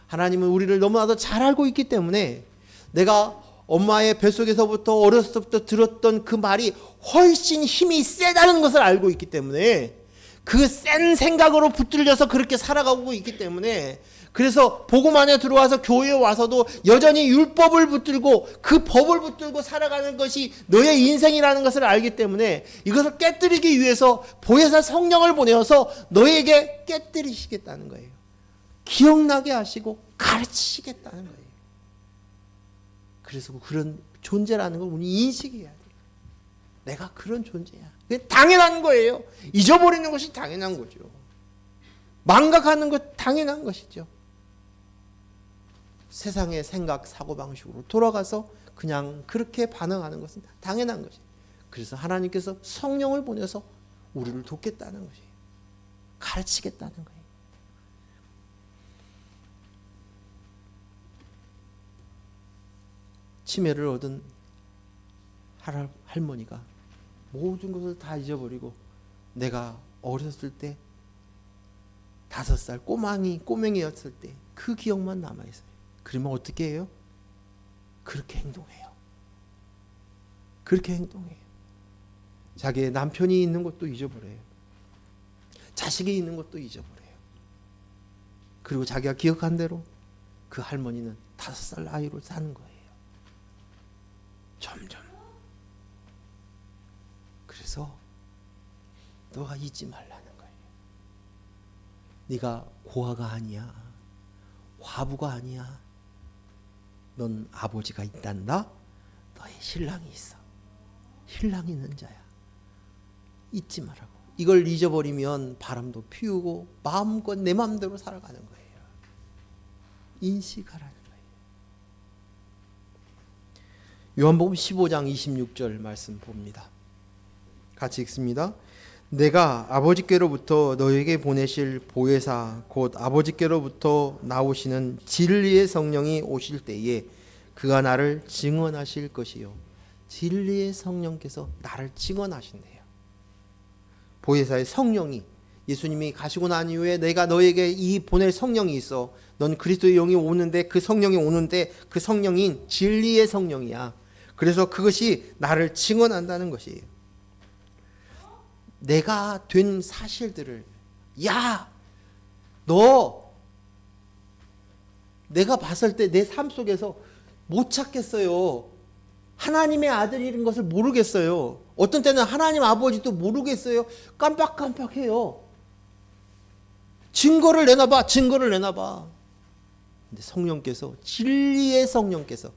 하나님은 우리를 너무나도 잘 알고 있기 때문에, 내가 엄마의 뱃속에서부터 어렸을 때부터 들었던 그 말이 훨씬 힘이 세다는 것을 알고 있기 때문에, 그 센 생각으로 붙들려서 그렇게 살아가고 있기 때문에, 그래서 복음 안에 들어와서 교회에 와서도 여전히 율법을 붙들고 그 법을 붙들고 살아가는 것이 너의 인생이라는 것을 알기 때문에, 이것을 깨뜨리기 위해서 보혜사 성령을 보내어서 너에게 깨뜨리시겠다는 거예요. 기억나게 하시고 가르치시겠다는 거예요. 그래서 그런 존재라는 걸 우리 인식해야 돼요. 내가 그런 존재야. 그게 당연한 거예요. 잊어버리는 것이 당연한 거죠. 망각하는 것 당연한 것이죠. 세상의 생각, 사고방식으로 돌아가서 그냥 그렇게 반응하는 것은 당연한 것이에요. 그래서 하나님께서 성령을 보내서 우리를 돕겠다는 것이에요. 가르치겠다는 거예요. 치매를 얻은 할머니가 모든 것을 다 잊어버리고 내가 어렸을 때 5살 꼬맹이였을 때 그 기억만 남아있어요. 그러면 어떻게 해요? 그렇게 행동해요. 그렇게 행동해요. 자기의 남편이 있는 것도 잊어버려요. 자식이 있는 것도 잊어버려요. 그리고 자기가 기억한 대로 그 할머니는 5살 나이로 사는 거예요. 점점. 그래서 너가 잊지 말라는 거예요. 네가 고아가 아니야. 과부가 아니야. 넌 아버지가 있단다. 너의 신랑이 있어. 신랑이 있는 자야. 잊지 말라고. 이걸 잊어버리면 바람도 피우고 마음껏 내 마음대로 살아가는 거예요. 인식하라는 거예요. 요한복음 15장 26절 말씀 봅니다. 같이 읽습니다. 내가 아버지께로부터 너에게 보내실 보혜사 곧 아버지께로부터 나오시는 진리의 성령이 오실 때에 그가 나를 증언하실 것이요. 진리의 성령께서 나를 증언하신대요. 보혜사의 성령이, 예수님이 가시고 난 이후에 내가 너에게 이 보낼 성령이 있어. 넌 그리스도의 영이 오는데, 그 성령이 오는데 그 성령인 진리의 성령이야. 그래서 그것이 나를 증언한다는 것이에요. 내가 된 사실들을, 야, 너 내가 봤을 때 내 삶 속에서 못 찾겠어요. 하나님의 아들이라는 것을 모르겠어요. 어떤 때는 하나님 아버지도 모르겠어요. 깜빡깜빡해요. 증거를 내놔봐. 증거를 내놔봐. 근데 성령께서, 진리의 성령께서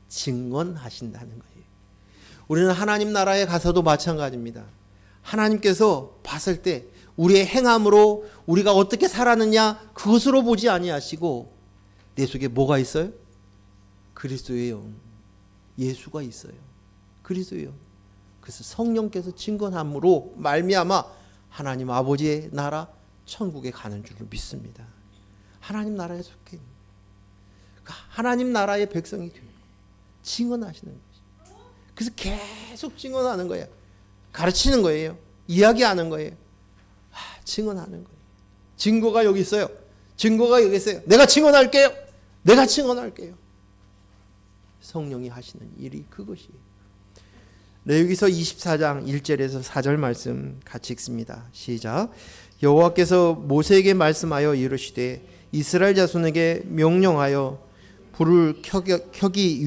증언하신다는 거예요. 우리는 하나님 나라에 가서도 마찬가지입니다. 하나님께서 봤을 때 우리의 행함으로 우리가 어떻게 살았느냐 그것으로 보지 아니하시고 내 속에 뭐가 있어요? 그리스도의 영, 예수가 있어요. 그리스도의 영. 그래서 성령께서 증거함으로 말미암아 하나님 아버지의 나라 천국에 가는 줄을 믿습니다. 하나님 나라에 속해 있는, 하나님 나라의 백성이 되는, 증언하시는 거예요. 그래서 계속 증언하는 거예요. 가르치는 거예요. 이야기하는 거예요. 증언하는 거예요. 증거가 여기 있어요. 증거가 여기 있어요. 내가 증언할게요. 내가 증언할게요. 성령이 하시는 일이 그것이에요. 레위기서 24장 1절에서 4절 말씀 같이 읽습니다. 시작. 여호와께서 모세에게 말씀하여 이르시되 이스라엘 자손에게 명령하여 불을 켜기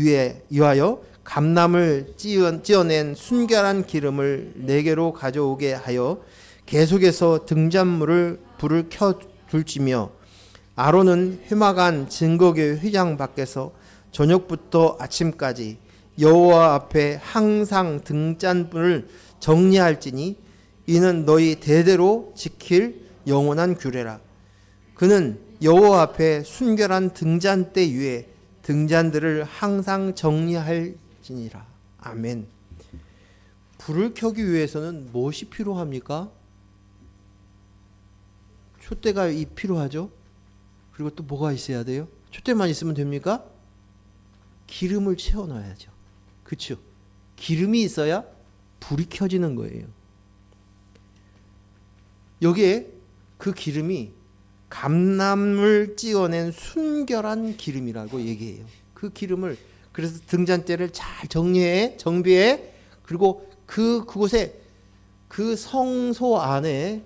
위하여 감람을 찌어낸 순결한 기름을 네개로 가져오게 하여 계속해서 등잔물을 불을 켜둘지며 아론은 회막안 증거궤 회장 밖에서 저녁부터 아침까지 여호와 앞에 항상 등잔불을 정리할지니 이는 너희 대대로 지킬 영원한 규례라. 그는 여호와 앞에 순결한 등잔대 위에 등잔들을 항상 정리할지니라. 아멘. 불을 켜기 위해서는 무엇이 필요합니까? 촛대가 필요하죠. 그리고 또 뭐가 있어야 돼요? 촛대만 있으면 됩니까? 기름을 채워 놔야죠. 그렇죠? 기름이 있어야 불이 켜지는 거예요. 여기에 그 기름이 감람을 찍어낸 순결한 기름이라고 얘기해요. 그 기름을 그래서 등잔대를 잘 정비해 그리고 그곳에 그 성소 안에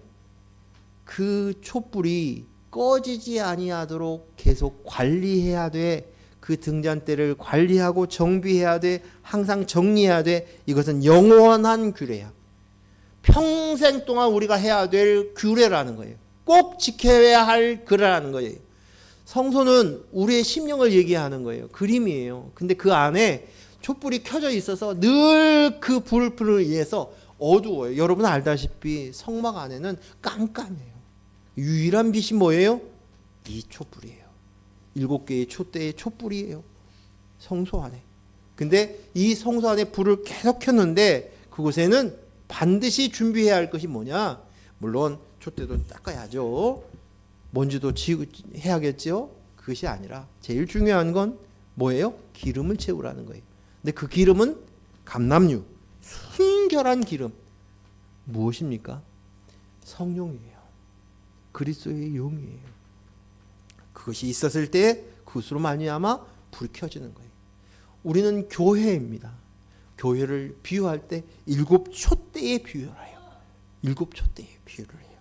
그 촛불이 꺼지지 아니하도록 계속 관리해야 돼. 그 등잔대를 관리하고 정비해야 돼. 항상 정리해야 돼. 이것은 영원한 규례야. 평생 동안 우리가 해야 될 규례라는 거예요. 꼭 지켜야 할 규례라는 거예요. 성소는 우리의 심령을 얘기하는 거예요. 그림이에요. 근데 그 안에 촛불이 켜져 있어서 늘 그 불을 위해서 어두워요. 여러분 알다시피 성막 안에는 깜깜해요. 유일한 빛이 뭐예요? 이 촛불이에요. 7개의 촛대의 촛불이에요. 성소 안에. 근데 이 성소 안에 불을 계속 켰는데 그곳에는 반드시 준비해야 할 것이 뭐냐? 물론 촛대도 닦아야죠. 먼지도 해야겠죠. 그것이 아니라 제일 중요한 건 뭐예요? 기름을 채우라는 거예요. 근데 그 기름은 감람유, 순결한 기름. 무엇입니까? 성령이에요. 그리스도의 영이에요. 그것이 있었을 때 그것으로 말미암아 불이 켜지는 거예요. 우리는 교회입니다. 교회를 비유할 때 7촛대에 비유를 해요. 7촛대에 비유를 해요.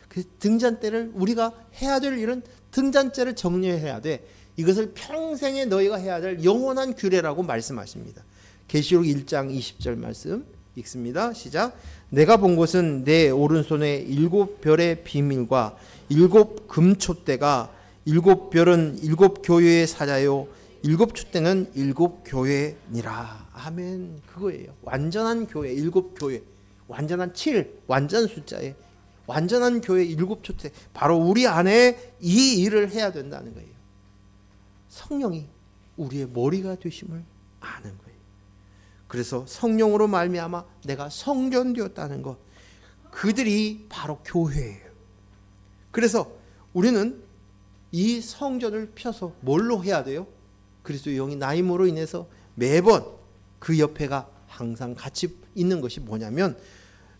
그래서 등잔대를 우리가 해야 될 일은 등잔대를 정리해야 돼. 이것을 평생에 너희가 해야 될 영원한 규례라고 말씀하십니다. 계시록 1장 20절 말씀 읽습니다. 시작. 내가 본 것은 내 오른손에 7별의 비밀과 7 금촛대가 7별은 7 교회의 사자요 7 촛대는 7 교회니라. 아멘. 그거예요. 완전한 교회 7 교회. 완전한 7 완전 숫자에 완전한 교회 7 촛대. 바로 우리 안에 이 일을 해야 된다는 거예요. 성령이 우리의 머리가 되심을 아는 거예요. 그래서 성령으로 말미암아 내가 성전되었다는 것. 그들이 바로 교회예요. 그래서 우리는 이 성전을 펴서 뭘로 해야 돼요? 그리스도의 영이 나임으로 인해서 매번 그 옆에가 항상 같이 있는 것이 뭐냐면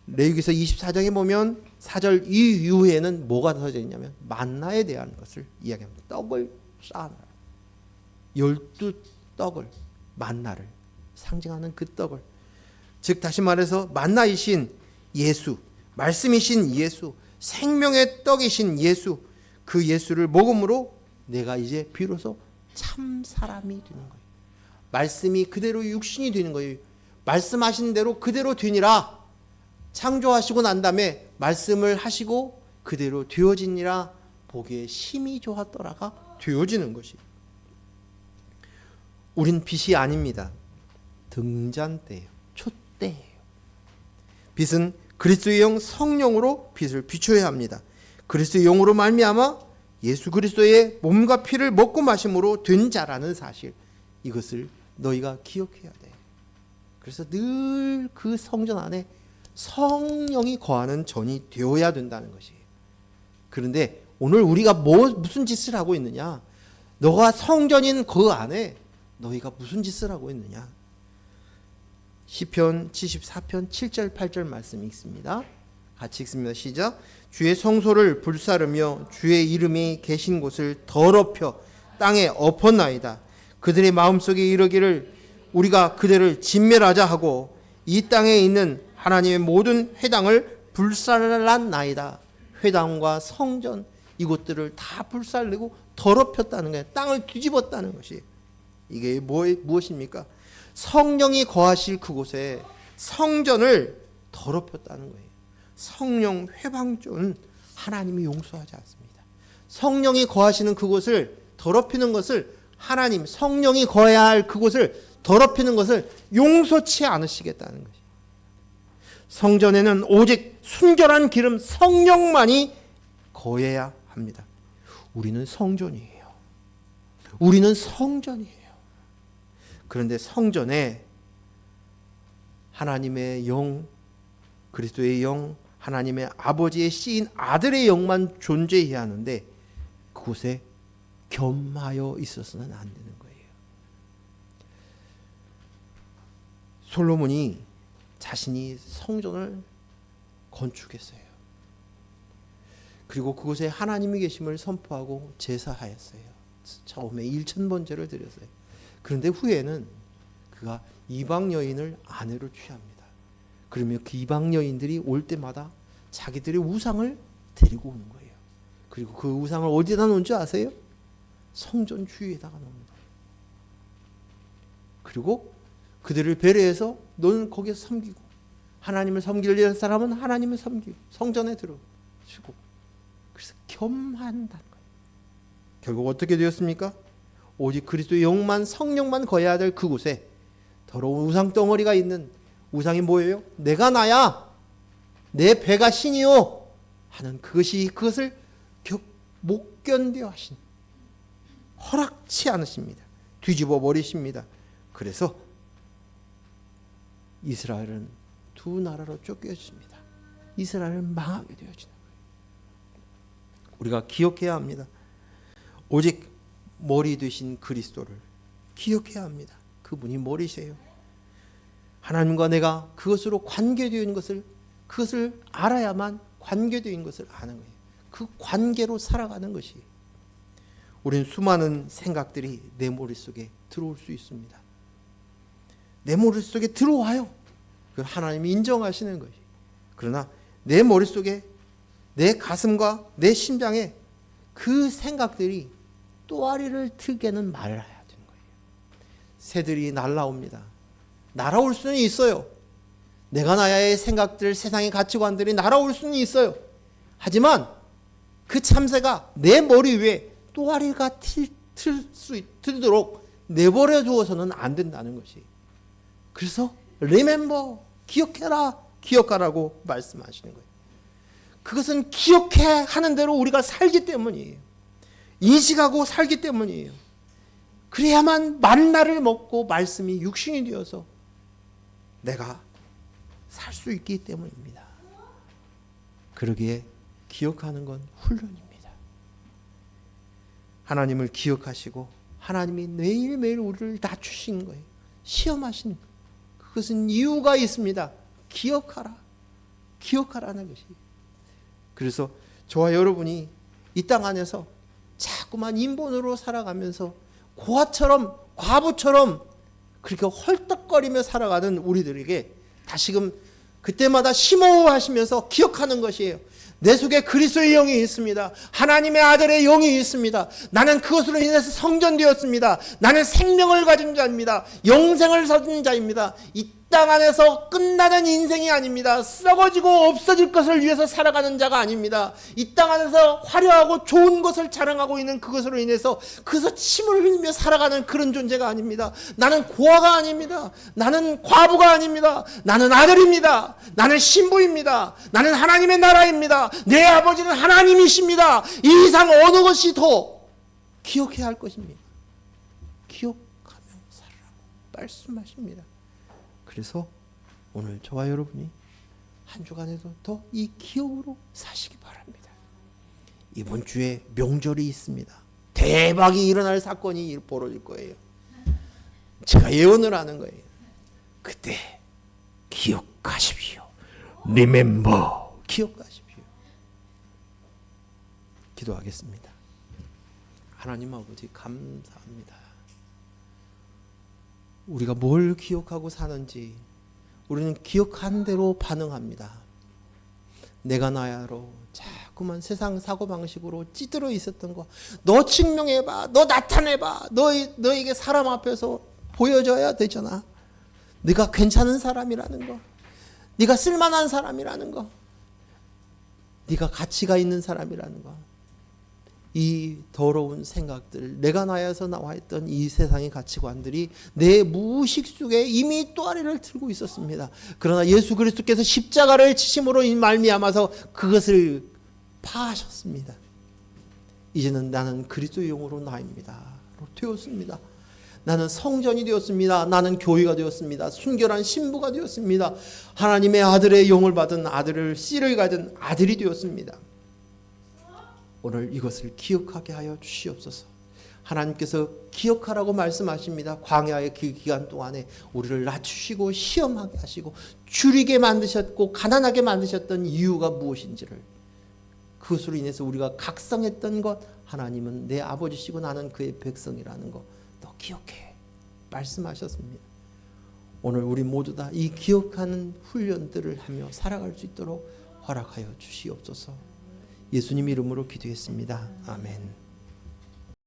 레위기서 24장에 보면 4절 이후에는 뭐가 더해져 있냐면 만나에 대한 것을 이야기합니다. 떡을 쌓아놔요. 12떡을 만나를 상징하는 그 떡을 즉 다시 말해서 만나이신 예수 말씀이신 예수 생명의 떡이신 예수 그 예수를 먹음으로 내가 이제 비로소 참 사람이 되는 거예요. 말씀이 그대로 육신이 되는 거예요. 말씀하신 대로 그대로 되니라. 창조하시고 난 다음에 말씀을 하시고 그대로 되어지니라. 보기에 심히 좋았더라가 되어지는 것이. 우린 빛이 아닙니다. 등잔대예요. 촛대예요. 빛은 그리스도의 영 성령으로 빛을 비춰야 합니다. 그리스도의 영으로 말미암아 예수 그리스도의 몸과 피를 먹고 마심으로 된 자라는 사실, 이것을 너희가 기억해야 돼. 그래서 늘 그 성전 안에 성령이 거하는 전이 되어야 된다는 것이에요. 그런데 오늘 우리가 무슨 짓을 하고 있느냐? 너가 성전인 그 안에 너희가 무슨 짓을 하고 있느냐? 시편 74편 7절 8절 말씀이 있습니다. 같이 읽습니다. 시작. 주의 성소를 불사르며 주의 이름이 계신 곳을 더럽혀 땅에 엎었나이다. 그들의 마음속에 이르기를 우리가 그들을 진멸하자 하고 이 땅에 있는 하나님의 모든 회당을 불살랐나이다. 회당과 성전 이곳들을 다 불살르고 더럽혔다는 거예요. 땅을 뒤집었다는 것이. 이게 무엇입니까? 성령이 거하실 그곳에 성전을 더럽혔다는 거예요. 성령 회방전 하나님이 용서하지 않습니다. 성령이 거하시는 그곳을 더럽히는 것을 하나님 성령이 거해야 할 그곳을 더럽히는 것을 용서치 않으시겠다는 것이. 성전에는 오직 순결한 기름 성령만이 거해야 합니다. 우리는 성전이에요. 우리는 성전이에요. 그런데 성전에 하나님의 영, 그리스도의 영, 하나님의 아버지의 씨인 아들의 영만 존재해야 하는데 그곳에 겸하여 있어서는 안 되는 거예요. 솔로몬이 자신이 성전을 건축했어요. 그리고 그곳에 하나님이 계심을 선포하고 제사하였어요. 처음에 1000번제를 드렸어요. 그런데 후에는 그가 이방 여인을 아내로 취합니다. 그러면 그 이방 여인들이 올 때마다 자기들의 우상을 데리고 오는 거예요. 그리고 그 우상을 어디다 놓은 줄 아세요? 성전 주위에다가 놓습니다. 그리고 그들을 배려해서 너는 거기서 섬기고, 하나님을 섬길 사람은 하나님을 섬기고 성전에 들어주고, 그래서 겸한다는 거예요. 결국 어떻게 되었습니까? 오직 그리스도의 영만, 성령만 거해야 될 그곳에 더러운 우상 덩어리가 있는, 우상이 뭐예요? 내가 나야, 내 배가 신이요 하는 그것을 못 견뎌 하신, 허락치 않으십니다. 뒤집어 버리십니다. 그래서 이스라엘은 두 나라로 쫓겨집니다. 이스라엘은 망하게 되어지는 거예요. 우리가 기억해야 합니다. 오직 머리 되신 그리스도를 기억해야 합니다. 그분이 머리세요. 하나님과 내가 그것으로 관계되어 있는 것을, 그것을 알아야만 관계되어 있는 것을 아는 거예요. 그 관계로 살아가는 것이. 우리는 수많은 생각들이 내 머릿속에 들어올 수 있습니다. 내 머릿속에 들어와요. 그걸 하나님이 인정하시는 것이. 그러나 내 머릿속에, 내 가슴과 내 심장에 그 생각들이 또아리를 틀게는 말아야 되는 거예요. 새들이 날아옵니다. 날아올 수는 있어요. 내가 나야의 생각들, 세상의 가치관들이 날아올 수는 있어요. 하지만 그 참새가 내 머리 위에 또아리가 틀도록 내버려 두어서는 안 된다는 것이. 그래서 remember, 기억해라, 기억하라고 말씀하시는 거예요. 그것은 기억해 하는 대로 우리가 살기 때문이에요. 인식하고 살기 때문이에요. 그래야만 만나를 먹고 말씀이 육신이 되어서 내가 살 수 있기 때문입니다. 그러기에 기억하는 건 훈련입니다. 하나님을 기억하시고 하나님이 매일매일 우리를 낮추신 거예요. 시험하신 거예요. 그것은 이유가 있습니다. 기억하라. 기억하라는 것이. 그래서 저와 여러분이 이 땅 안에서 자꾸만 인본으로 살아가면서 고아처럼, 과부처럼 그렇게 헐떡거리며 살아가는 우리들에게 다시금 그때마다 심호흡하시면서 기억하는 것이에요. 내 속에 그리스도의 영이 있습니다. 하나님의 아들의 영이 있습니다. 나는 그것으로 인해서 성전되었습니다. 나는 생명을 가진 자입니다. 영생을 얻은 자입니다. 이 땅 안에서 끝나는 인생이 아닙니다. 썩어지고 없어질 것을 위해서 살아가는 자가 아닙니다. 이 땅 안에서 화려하고 좋은 것을 자랑하고 있는 그것으로 인해서 그것을 침을 흘리며 살아가는 그런 존재가 아닙니다. 나는 고아가 아닙니다. 나는 과부가 아닙니다. 나는 아들입니다. 나는 신부입니다. 나는 하나님의 나라입니다. 내 아버지는 하나님이십니다. 이 이상 어느 것이 더 기억해야 할 것입니다. 기억하며 살라고 말씀하십니다. 그래서 오늘 저와 여러분이 한 주간에도 더 이 기억으로 사시기 바랍니다. 이번 주에 명절이 있습니다. 대박이 일어날 사건이 벌어질 거예요. 제가 예언을 하는 거예요. 그때 기억하십시오. Remember. 기억하십시오. 기도하겠습니다. 하나님 아버지 감사합니다. 우리가 뭘 기억하고 사는지 우리는 기억한 대로 반응합니다. 내가 나야로 자꾸만 세상 사고방식으로 찌들어 있었던 거, 너 증명해봐, 너 나타내봐, 너에게 사람 앞에서 보여줘야 되잖아. 네가 괜찮은 사람이라는 거, 네가 쓸만한 사람이라는 거, 네가 가치가 있는 사람이라는 거. 이 더러운 생각들, 내가 나여서 나와 있던 이 세상의 가치관들이 내 무의식 속에 이미 또아리를 들고 있었습니다. 그러나 예수 그리스도께서 십자가를 지심으로 말미암아서 그것을 파하셨습니다. 이제는 나는 그리스도의 영으로 나입니다. 되었습니다. 나는 성전이 되었습니다. 나는 교회가 되었습니다. 순결한 신부가 되었습니다. 하나님의 아들의 영을 받은 아들을 씨를 가진 아들이 되었습니다. 오늘 이것을 기억하게 하여 주시옵소서. 하나님께서 기억하라고 말씀하십니다. 광야의 그 기간 동안에 우리를 낮추시고 시험하게 하시고 줄이게 만드셨고 가난하게 만드셨던 이유가 무엇인지를, 그것으로 인해서 우리가 각성했던 것, 하나님은 내 아버지시고 나는 그의 백성이라는 것 너 기억해 말씀하셨습니다. 오늘 우리 모두 다 이 기억하는 훈련들을 하며 살아갈 수 있도록 허락하여 주시옵소서. 예수님 이름으로 기도했습니다. 아멘.